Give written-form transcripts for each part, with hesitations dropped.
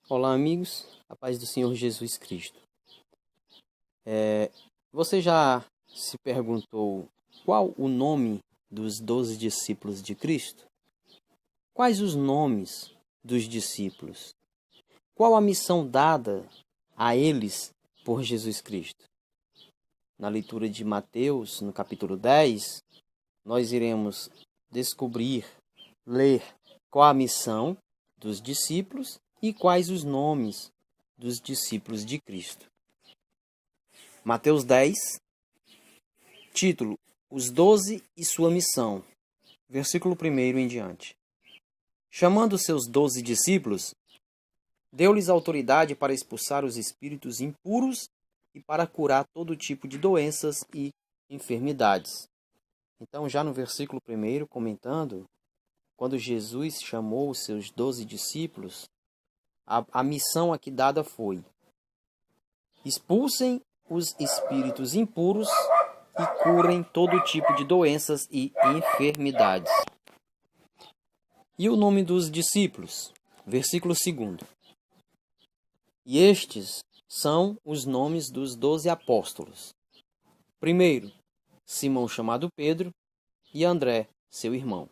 Olá, amigos, a paz do Senhor Jesus Cristo. Você já se perguntou qual o nome dos 12 discípulos de Cristo? Quais os nomes dos discípulos? Qual a missão dada a eles por Jesus Cristo? Na leitura de Mateus, no capítulo 10, nós iremos ler qual a missão dos discípulos e quais os nomes dos discípulos de Cristo. Mateus 10, título: Os 12 e sua missão. Versículo 1 em diante. Chamando seus 12 discípulos, deu-lhes autoridade para expulsar os espíritos impuros e para curar todo tipo de doenças e enfermidades. Então, já no versículo 1, comentando, quando Jesus chamou os seus 12 discípulos, a missão aqui dada foi: expulsem os espíritos impuros e curem todo tipo de doenças e enfermidades. E o nome dos discípulos? Versículo 2. E estes são os nomes dos 12 apóstolos. Primeiro, Simão chamado Pedro, e André, seu irmão.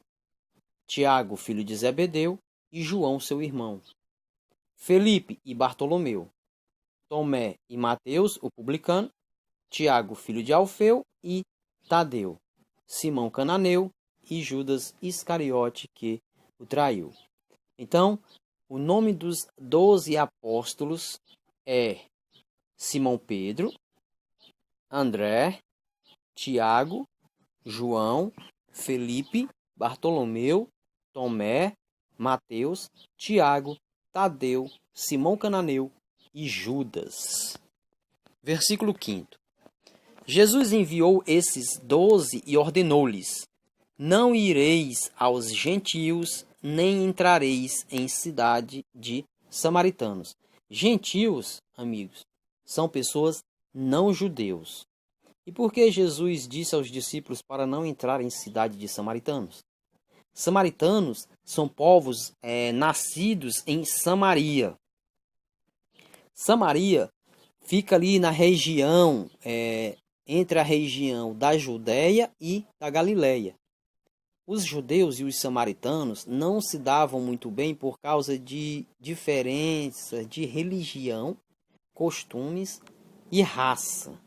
Tiago, filho de Zebedeu, e João, seu irmão. Felipe e Bartolomeu. Tomé e Mateus, o publicano. Tiago, filho de Alfeu, e Tadeu. Simão cananeu e Judas Iscariote, que o traiu. Então, o nome dos 12 apóstolos é Simão Pedro, André, Tiago, João, Felipe, Bartolomeu, Tomé, Mateus, Tiago, Tadeu, Simão cananeu e Judas. Versículo 5. Jesus enviou esses 12 e ordenou-lhes: não ireis aos gentios, nem entrareis em cidade de samaritanos. Gentios, amigos, são pessoas não judeus. E por que Jesus disse aos discípulos para não entrar em cidade de samaritanos? Samaritanos são povos nascidos em Samaria. Samaria fica ali na região, entre a região da Judéia e da Galileia. Os judeus e os samaritanos não se davam muito bem por causa de diferença de religião, costumes e raça.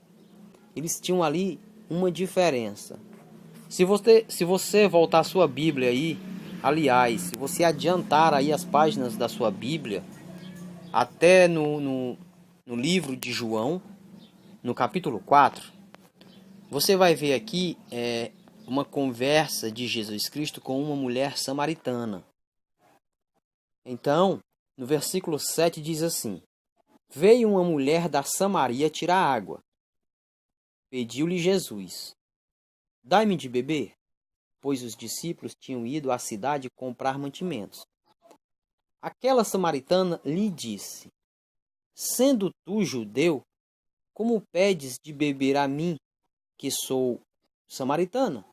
Eles tinham ali uma diferença. Se você voltar a sua Bíblia aí, aliás, se você adiantar aí as páginas da sua Bíblia, até no livro de João, no capítulo 4, você vai ver aqui uma conversa de Jesus Cristo com uma mulher samaritana. Então, no versículo 7 diz assim: veio uma mulher da Samaria tirar água. Pediu-lhe Jesus: dai-me de beber, pois os discípulos tinham ido à cidade comprar mantimentos. Aquela samaritana lhe disse: sendo tu judeu, como pedes de beber a mim, que sou samaritana?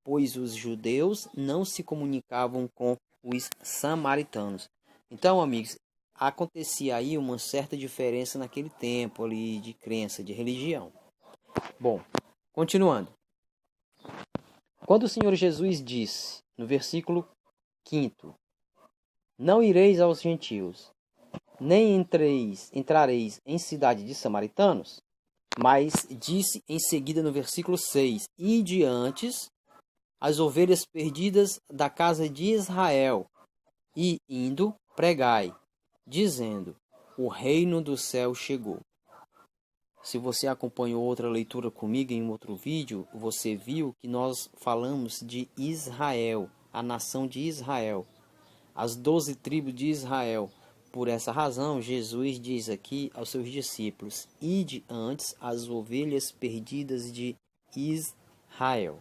Pois os judeus não se comunicavam com os samaritanos. Então, amigos, acontecia aí uma certa diferença naquele tempo ali de crença, de religião. Bom, continuando. Quando o Senhor Jesus disse, no versículo 5, não ireis aos gentios, nem entrareis em cidade de samaritanos, mas disse em seguida no versículo 6, ide antes as ovelhas perdidas da casa de Israel, e indo, pregai, dizendo, o reino do céu chegou. Se você acompanhou outra leitura comigo em outro vídeo, você viu que nós falamos de Israel, a nação de Israel, as 12 tribos de Israel. Por essa razão, Jesus diz aqui aos seus discípulos, ide antes as ovelhas perdidas de Israel.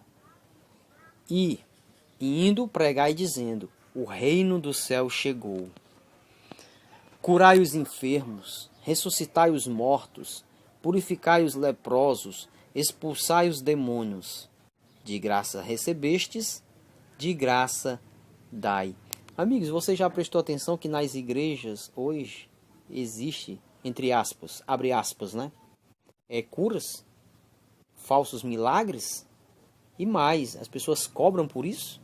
E, indo, pregai dizendo, o reino do céu chegou. Curai os enfermos, ressuscitai os mortos, purificai os leprosos, expulsai os demônios. De graça recebestes, de graça dai. Amigos, você já prestou atenção que nas igrejas hoje existe, entre aspas, abre aspas, né? Curas, falsos milagres e mais. As pessoas cobram por isso.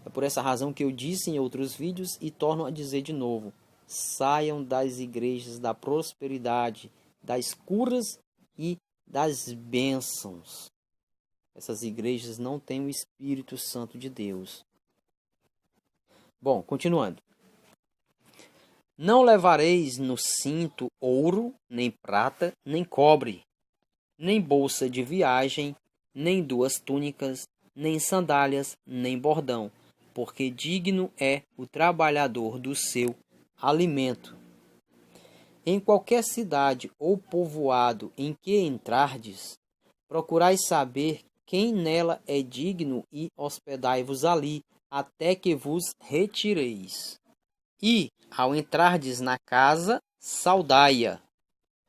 É por essa razão que eu disse em outros vídeos e torno a dizer de novo. Saiam das igrejas da prosperidade, das curas e das bênçãos. Essas igrejas não têm o Espírito Santo de Deus. Bom, continuando. Não levareis no cinto ouro, nem prata, nem cobre, nem bolsa de viagem, nem 2 túnicas, nem sandálias, nem bordão, porque digno é o trabalhador do seu alimento. Em qualquer cidade ou povoado em que entrardes, procurai saber quem nela é digno e hospedai-vos ali, até que vos retireis. E, ao entrardes na casa, saudai-a.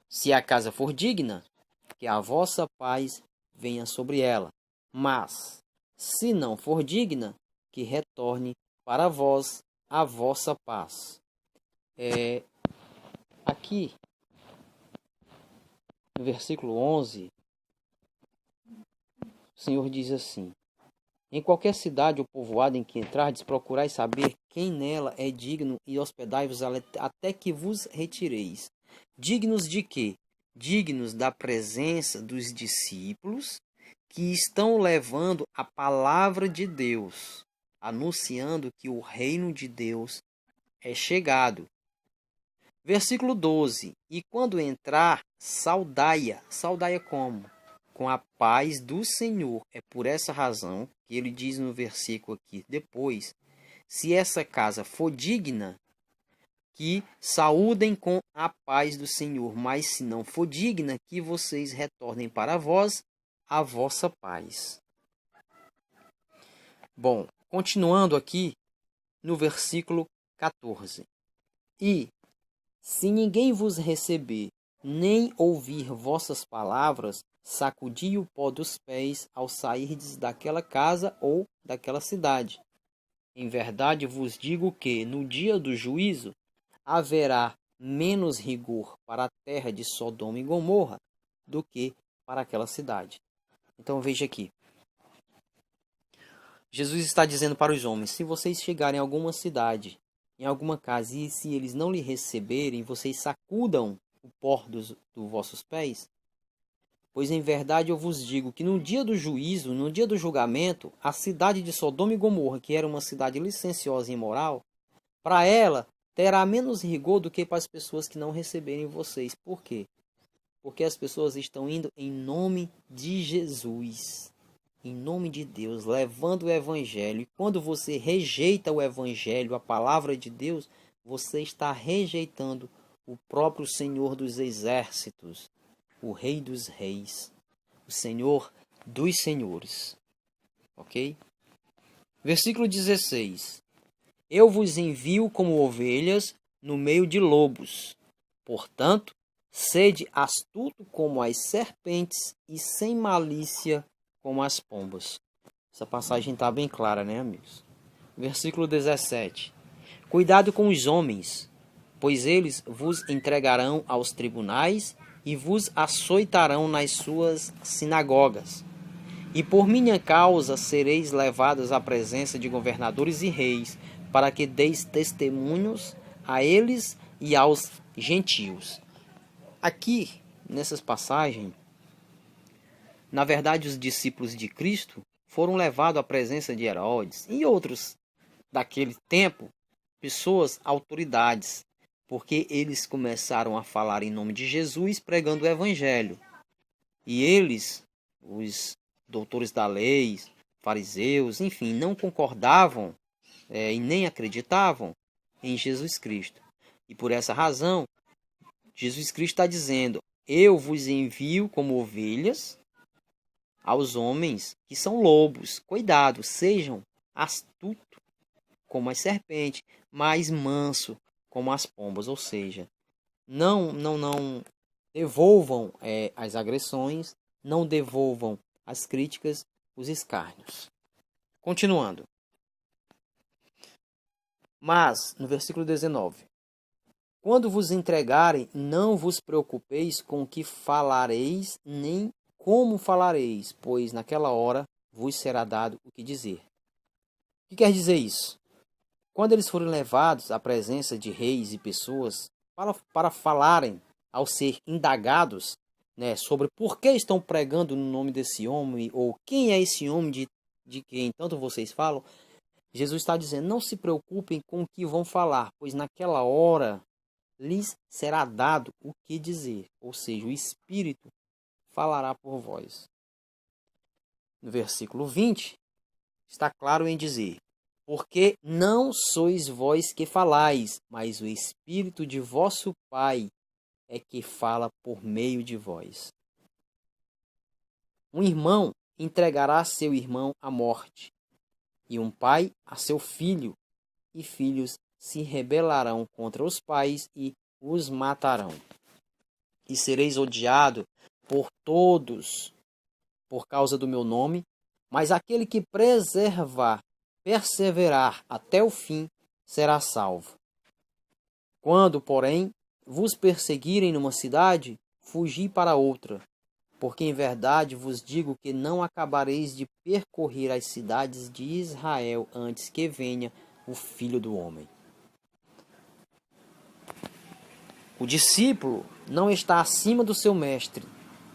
Se a casa for digna, que a vossa paz venha sobre ela. Mas, se não for digna, que retorne para vós a vossa paz. Aqui, no versículo 11, o Senhor diz assim: em qualquer cidade ou povoado em que entrardes, procurai saber quem nela é digno e hospedai-vos até que vos retireis. Dignos de quê? Dignos da presença dos discípulos que estão levando a palavra de Deus, anunciando que o reino de Deus é chegado. Versículo 12. E quando entrar, saudai-a. Saudai-a como? Com a paz do Senhor. É por essa razão que ele diz no versículo aqui depois: se essa casa for digna, que saúdem com a paz do Senhor, mas se não for digna, que vocês retornem para vós a vossa paz. Bom, continuando aqui no versículo 14. E se ninguém vos receber, nem ouvir vossas palavras, sacudi o pó dos pés ao sairdes daquela casa ou daquela cidade. Em verdade vos digo que, no dia do juízo, haverá menos rigor para a terra de Sodoma e Gomorra do que para aquela cidade. Então veja aqui. Jesus está dizendo para os homens: se vocês chegarem a alguma cidade, em alguma casa, e se eles não lhe receberem, vocês sacudam o pó dos vossos pés, pois em verdade eu vos digo que no dia do juízo, no dia do julgamento, a cidade de Sodoma e Gomorra, que era uma cidade licenciosa e imoral, para ela terá menos rigor do que para as pessoas que não receberem vocês. Por quê? Porque as pessoas estão indo em nome de Jesus, em nome de Deus, levando o Evangelho. E quando você rejeita o Evangelho, a palavra de Deus, você está rejeitando o próprio Senhor dos Exércitos, o Rei dos Reis, o Senhor dos Senhores. Ok? Versículo 16. Eu vos envio como ovelhas no meio de lobos. Portanto, sede astuto como as serpentes e sem malícia como as pombas. Essa passagem está bem clara, né, amigos? Versículo 17. Cuidado com os homens, pois eles vos entregarão aos tribunais e vos açoitarão nas suas sinagogas. E por minha causa sereis levados à presença de governadores e reis, para que deis testemunhos a eles e aos gentios. Aqui, nessas passagens, na verdade, os discípulos de Cristo foram levados à presença de Herodes e outros daquele tempo, pessoas, autoridades, porque eles começaram a falar em nome de Jesus, pregando o Evangelho. E eles, os doutores da lei, fariseus, enfim, não concordavam e nem acreditavam em Jesus Cristo. E por essa razão, Jesus Cristo está dizendo: eu vos envio como ovelhas aos homens que são lobos. Cuidado, sejam astutos como as serpentes, mas manso como as pombas. Ou seja, não devolvam as agressões, não devolvam as críticas, os escárnios. Continuando. Mas, no versículo 19, Quando vos entregarem, não vos preocupeis com o que falareis, nem como falareis, pois naquela hora vos será dado o que dizer. O que quer dizer isso? Quando eles forem levados à presença de reis e pessoas para falarem, ao ser indagados, né, sobre por que estão pregando no nome desse homem, ou quem é esse homem de quem tanto vocês falam, Jesus está dizendo, não se preocupem com o que vão falar, pois naquela hora lhes será dado o que dizer, ou seja, o Espírito falará por vós. No versículo 20, está claro em dizer, porque não sois vós que falais, mas o Espírito de vosso Pai é que fala por meio de vós. Um irmão entregará seu irmão à morte, e um pai a seu filho, e filhos se rebelarão contra os pais e os matarão. E sereis odiado por todos por causa do meu nome, mas aquele que perseverar até o fim, será salvo. Quando, porém, vos perseguirem numa cidade, fugi para outra, porque em verdade vos digo que não acabareis de percorrer as cidades de Israel antes que venha o Filho do Homem. O discípulo não está acima do seu mestre,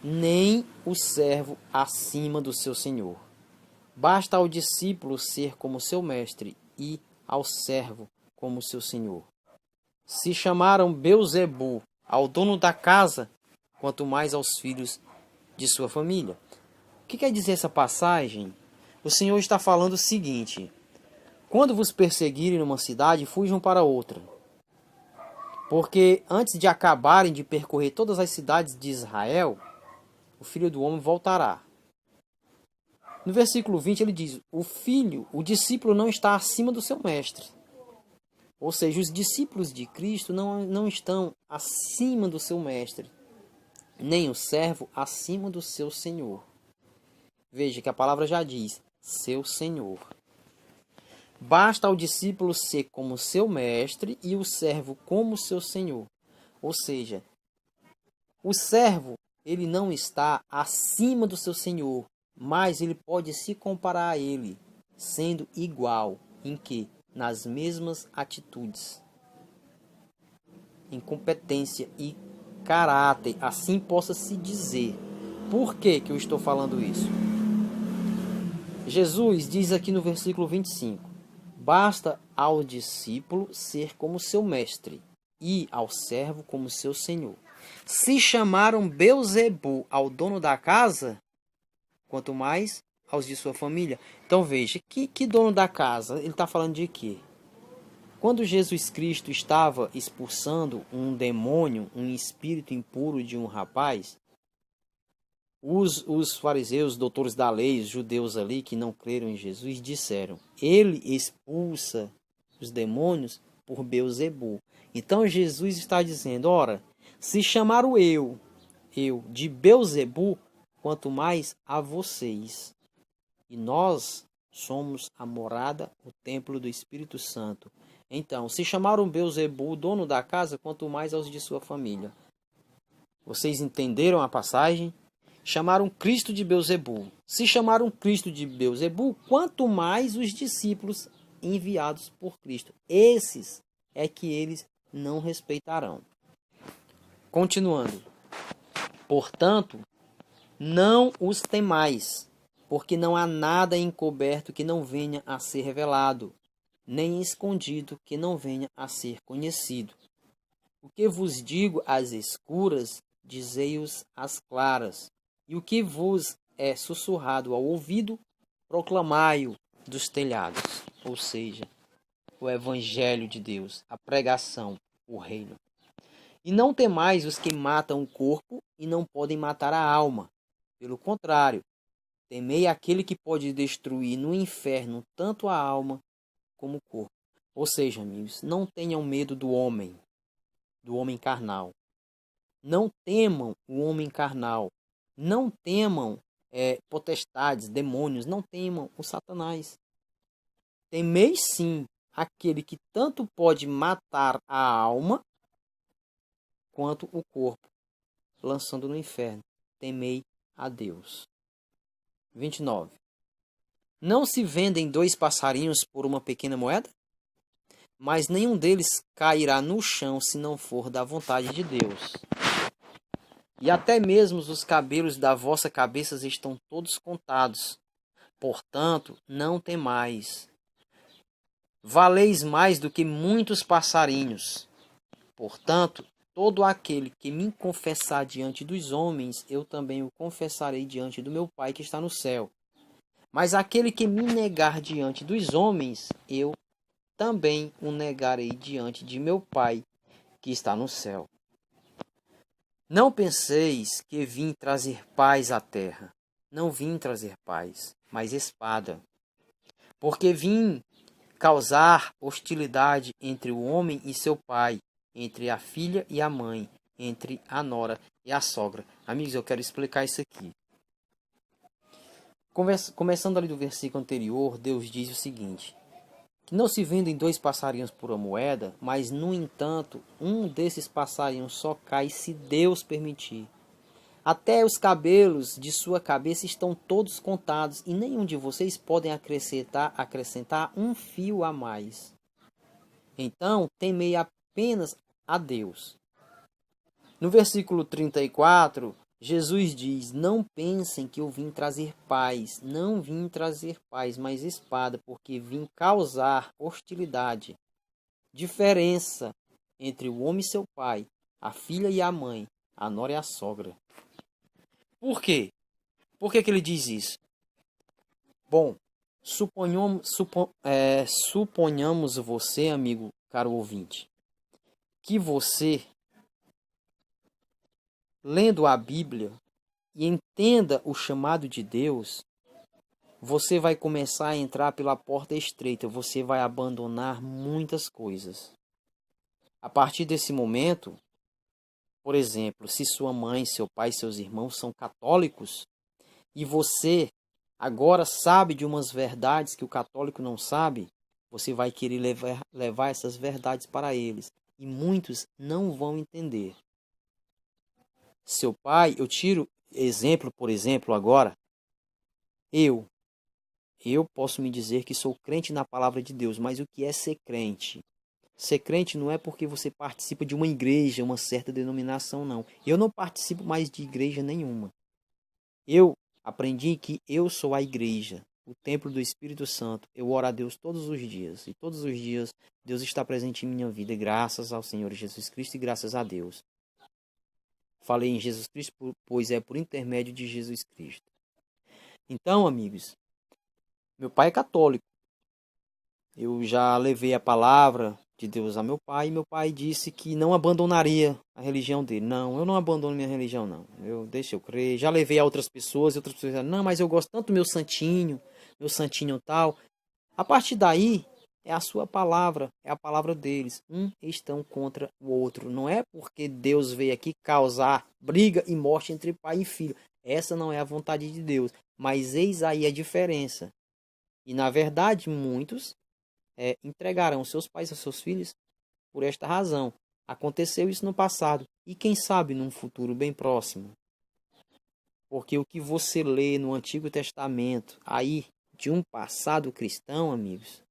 nem o servo acima do seu senhor. Basta ao discípulo ser como seu mestre e ao servo como seu senhor. Se chamaram Beelzebu ao dono da casa, quanto mais aos filhos de sua família. O que quer dizer essa passagem? O Senhor está falando o seguinte: quando vos perseguirem numa cidade, fujam para outra. Porque antes de acabarem de percorrer todas as cidades de Israel, o Filho do Homem voltará. No versículo 20 ele diz, o discípulo não está acima do seu mestre. Ou seja, os discípulos de Cristo não estão acima do seu mestre, nem o servo acima do seu senhor. Veja que a palavra já diz, seu senhor. Basta ao discípulo ser como seu mestre e o servo como seu senhor. Ou seja, o servo ele não está acima do seu senhor, mas ele pode se comparar a ele, sendo igual em que? Nas mesmas atitudes, em competência e caráter, assim possa se dizer. Por que eu estou falando isso? Jesus diz aqui no versículo 25, basta ao discípulo ser como seu mestre e ao servo como seu senhor. Se chamaram Beelzebu ao dono da casa, quanto mais aos de sua família. Então veja, que dono da casa? Ele está falando de quê? Quando Jesus Cristo estava expulsando um demônio, um espírito impuro de um rapaz, os fariseus, doutores da lei, os judeus ali que não creram em Jesus, disseram, ele expulsa os demônios por Beelzebu. Então Jesus está dizendo, ora, se chamaram eu de Beelzebu, quanto mais a vocês. E nós somos a morada, o templo do Espírito Santo. Então, se chamaram Beelzebu, dono da casa, quanto mais aos de sua família. Vocês entenderam a passagem? Chamaram Cristo de Beelzebu. Se chamaram Cristo de Beelzebu, quanto mais os discípulos enviados por Cristo. Esses é que eles não respeitarão. Continuando. Portanto, não os temais, porque não há nada encoberto que não venha a ser revelado, nem escondido que não venha a ser conhecido. O que vos digo às escuras, dizei-os às claras, e o que vos é sussurrado ao ouvido, proclamai-o dos telhados. Ou seja, o Evangelho de Deus, a pregação, o reino. E não temais os que matam o corpo e não podem matar a alma. Pelo contrário, temei aquele que pode destruir no inferno tanto a alma como o corpo. Ou seja, amigos, não tenham medo do homem carnal. Não temam o homem carnal. Não temam potestades, demônios. Não temam o Satanás. Temei sim aquele que tanto pode matar a alma quanto o corpo, lançando no inferno. Temei a Deus. 29. Não se vendem 2 passarinhos por uma pequena moeda? Mas nenhum deles cairá no chão se não for da vontade de Deus. E até mesmo os cabelos da vossa cabeça estão todos contados. Portanto, não temais. Valeis mais do que muitos passarinhos. Portanto, todo aquele que me confessar diante dos homens, eu também o confessarei diante do meu Pai que está no céu. Mas aquele que me negar diante dos homens, eu também o negarei diante de meu Pai que está no céu. Não penseis que vim trazer paz à terra. Não vim trazer paz, mas espada. Porque vim causar hostilidade entre o homem e seu pai, entre a filha e a mãe, entre a nora e a sogra. Amigos, eu quero explicar isso aqui. Começando ali do versículo anterior, Deus diz o seguinte: que não se vendem 2 passarinhos por uma moeda, mas, no entanto, um desses passarinhos só cai se Deus permitir. Até os cabelos de sua cabeça estão todos contados, e nenhum de vocês podem acrescentar um fio a mais. Então, temei apenas a Deus. No versículo 34, Jesus diz: não pensem que eu vim trazer paz. Não vim trazer paz, mas espada, porque vim causar hostilidade, diferença entre o homem e seu pai, a filha e a mãe, a nora e a sogra. Por quê? Por que ele diz isso? Bom, suponhamos você, amigo, caro ouvinte, que você, lendo a Bíblia e entenda o chamado de Deus, você vai começar a entrar pela porta estreita, você vai abandonar muitas coisas. A partir desse momento, por exemplo, se sua mãe, seu pai, seus irmãos são católicos e você agora sabe de umas verdades que o católico não sabe, você vai querer levar essas verdades para eles. E muitos não vão entender. Seu pai, eu tiro exemplo, por exemplo, agora. Eu posso me dizer que sou crente na palavra de Deus, mas o que é ser crente? Ser crente não é porque você participa de uma igreja, uma certa denominação, não. Eu não participo mais de igreja nenhuma. Eu aprendi que eu sou a igreja, o templo do Espírito Santo. Eu oro a Deus todos os dias. E todos os dias Deus está presente em minha vida, graças ao Senhor Jesus Cristo e graças a Deus. Falei em Jesus Cristo, pois é por intermédio de Jesus Cristo. Então, amigos, meu pai é católico. Eu já levei a palavra de Deus a meu pai, e meu pai disse que não abandonaria a religião dele. Não, eu não abandono minha religião, não. Deixa eu crer. Já levei a outras pessoas, e outras pessoas disseram, não, mas eu gosto tanto do meu santinho tal. A partir daí, é a sua palavra, é a palavra deles. Estão contra o outro. Não é porque Deus veio aqui causar briga e morte entre pai e filho. Essa não é a vontade de Deus. Mas eis aí a diferença. E, na verdade, muitos entregarão seus pais aos seus filhos por esta razão. Aconteceu isso no passado e quem sabe num futuro bem próximo. Porque o que você lê no Antigo Testamento aí de um passado cristão, amigos,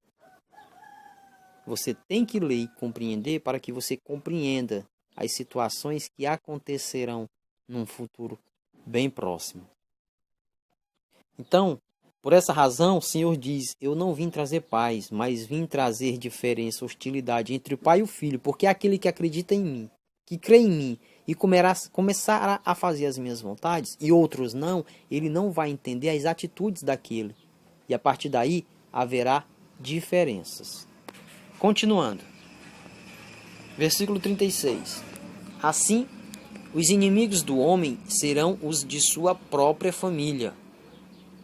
você tem que ler e compreender para que você compreenda as situações que acontecerão num futuro bem próximo. Então, por essa razão, o Senhor diz, eu não vim trazer paz, mas vim trazer diferença, hostilidade entre o pai e o filho, porque aquele que acredita em mim, que crê em mim e começar a fazer as minhas vontades, e outros não, ele não vai entender as atitudes daquele. E a partir daí, haverá diferenças. Continuando. Versículo 36. Assim, os inimigos do homem serão os de sua própria família.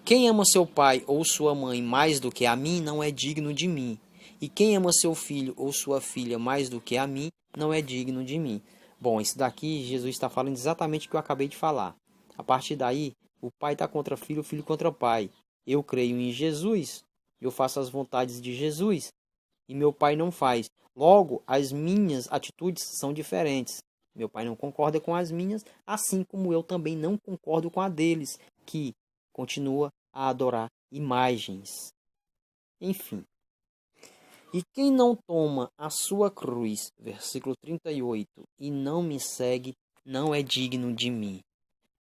Quem ama seu pai ou sua mãe mais do que a mim não é digno de mim. E quem ama seu filho ou sua filha mais do que a mim não é digno de mim. Bom, isso daqui Jesus está falando exatamente o que eu acabei de falar. A partir daí, o pai está contra o filho contra o pai. Eu creio em Jesus, eu faço as vontades de Jesus e meu pai não faz. Logo, as minhas atitudes são diferentes. Meu pai não concorda com as minhas, assim como eu também não concordo com a deles, que continua a adorar imagens. Enfim. E quem não toma a sua cruz, versículo 38, e não me segue, não é digno de mim.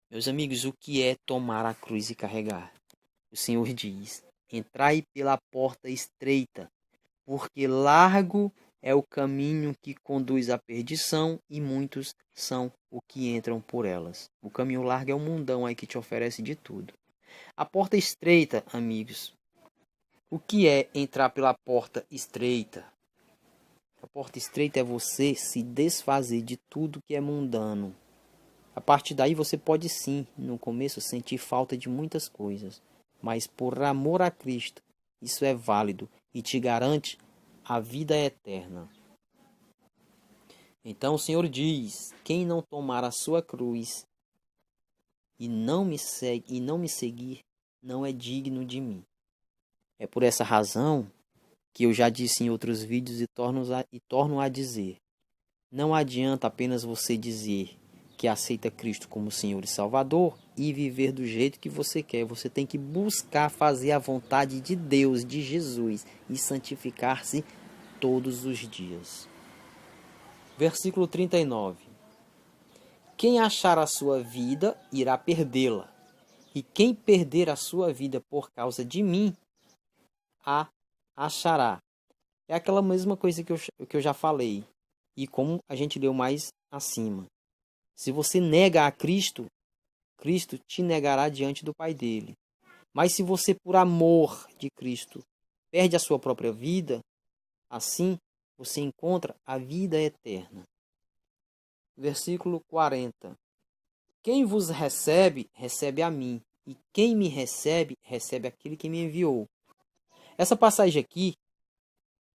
Meus amigos, o que é tomar a cruz e carregar? O Senhor diz: entrai pela porta estreita, porque largo é o caminho que conduz à perdição e muitos são o que entram por elas. O caminho largo é o mundão aí que te oferece de tudo. A porta estreita, amigos. O que é entrar pela porta estreita? A porta estreita é você se desfazer de tudo que é mundano. A partir daí você pode sim, no começo, sentir falta de muitas coisas. Mas por amor a Cristo, isso é válido e te garante a vida eterna. Então o Senhor diz: quem não tomar a sua cruz e não me seguir, não é digno de mim. É por essa razão que eu já disse em outros vídeos e torno a dizer: não adianta apenas você dizer que aceita Cristo como Senhor e Salvador e viver do jeito que você quer. Você tem que buscar fazer a vontade de Deus, de Jesus, e santificar-se todos os dias. Versículo 39. Quem achar a sua vida, irá perdê-la. E quem perder a sua vida por causa de mim, a achará. É aquela mesma coisa que eu já falei. E como a gente leu mais acima. Se você nega a Cristo, Cristo te negará diante do Pai dele. Mas se você, por amor de Cristo, perde a sua própria vida, assim você encontra a vida eterna. Versículo 40. Quem vos recebe, recebe a mim. E quem me recebe, recebe aquele que me enviou. Essa passagem aqui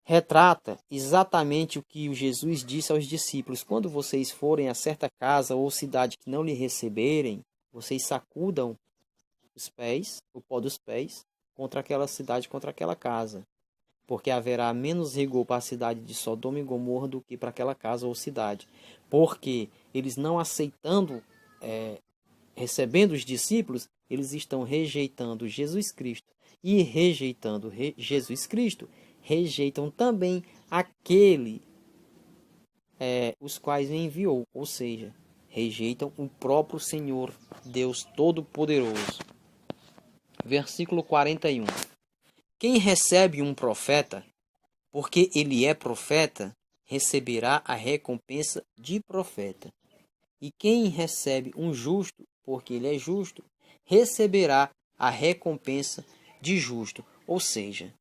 retrata exatamente o que o Jesus disse aos discípulos. Quando vocês forem a certa casa ou cidade que não lhe receberem, vocês sacudam os pés, o pó dos pés, contra aquela cidade, contra aquela casa. Porque haverá menos rigor para a cidade de Sodoma e Gomorra do que para aquela casa ou cidade. Porque eles não aceitando, recebendo os discípulos, eles estão rejeitando Jesus Cristo. E rejeitando Jesus Cristo, rejeitam também aquele os quais enviou, ou seja, rejeitam o próprio Senhor, Deus Todo-Poderoso. Versículo 41. Quem recebe um profeta, porque ele é profeta, receberá a recompensa de profeta. E quem recebe um justo, porque ele é justo, receberá a recompensa de justo. Ou seja,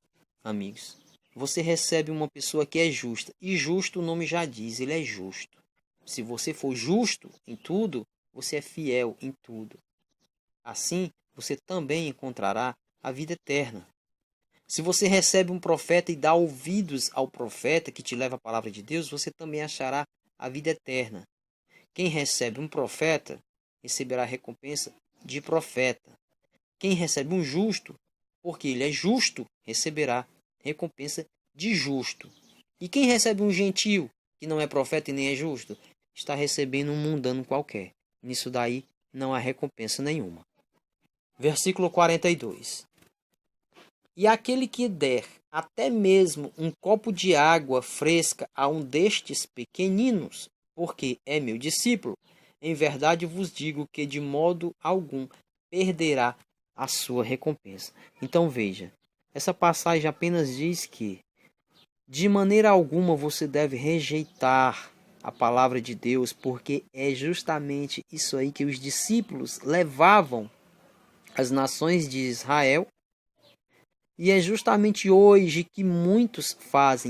amigos, você recebe uma pessoa que é justa. E justo o nome já diz, ele é justo. Se você for justo em tudo, você é fiel em tudo. Assim, você também encontrará a vida eterna. Se você recebe um profeta e dá ouvidos ao profeta que te leva a palavra de Deus, você também achará a vida eterna. Quem recebe um profeta, receberá a recompensa de profeta. Quem recebe um justo, porque ele é justo, receberá recompensa de justo. E quem recebe um gentio, que não é profeta e nem é justo, está recebendo um mundano qualquer. Nisso daí não há recompensa nenhuma. Versículo 42. E aquele que der até mesmo um copo de água fresca a um destes pequeninos, porque é meu discípulo, em verdade vos digo que de modo algum perderá a sua recompensa. Então veja, essa passagem apenas diz que de maneira alguma você deve rejeitar a palavra de Deus, porque é justamente isso aí que os discípulos levavam às nações de Israel. E é justamente hoje que muitos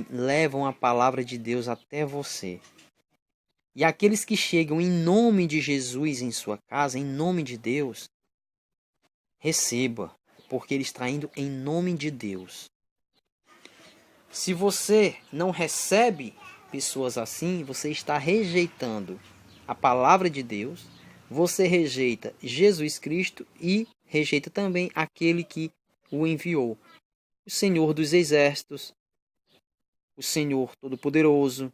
levam a palavra de Deus até você. E aqueles que chegam em nome de Jesus em sua casa, em nome de Deus, receba, porque ele está indo em nome de Deus. Se você não recebe pessoas assim, você está rejeitando a palavra de Deus, você rejeita Jesus Cristo e rejeita também aquele que o enviou. O Senhor dos Exércitos, o Senhor Todo-Poderoso,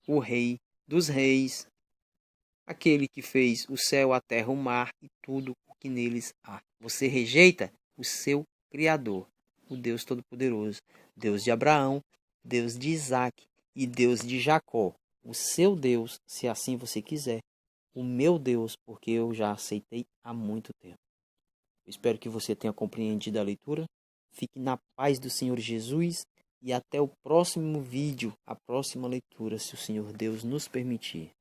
o Rei dos Reis. aquele que fez o céu, a terra, o mar e tudo o que neles há. Você rejeita o seu Criador, o Deus Todo-Poderoso, Deus de Abraão, Deus de Isaac e Deus de Jacó. O seu Deus, se assim você quiser. O meu Deus, porque eu já aceitei há muito tempo. Espero que você tenha compreendido a leitura. Fique na paz do Senhor Jesus e até o próximo vídeo, a próxima leitura, se o Senhor Deus nos permitir.